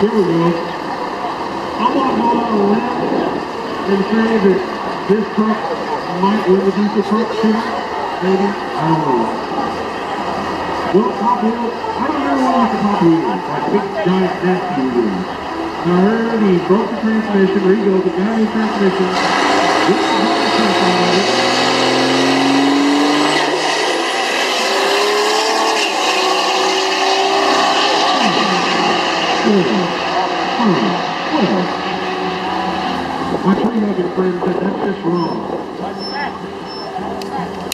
There we go. I'm gonna go out on a limb and say that this truck might win the diesel truck too. Maybe. I don't know. Well, Pop Wheels, I don't ever want to Pop Wheels, like big giant nasty wheels. And I heard he broke the transmission, or he goes, got a new transmission, with the whole truck on it. Well, my tree-hugging friend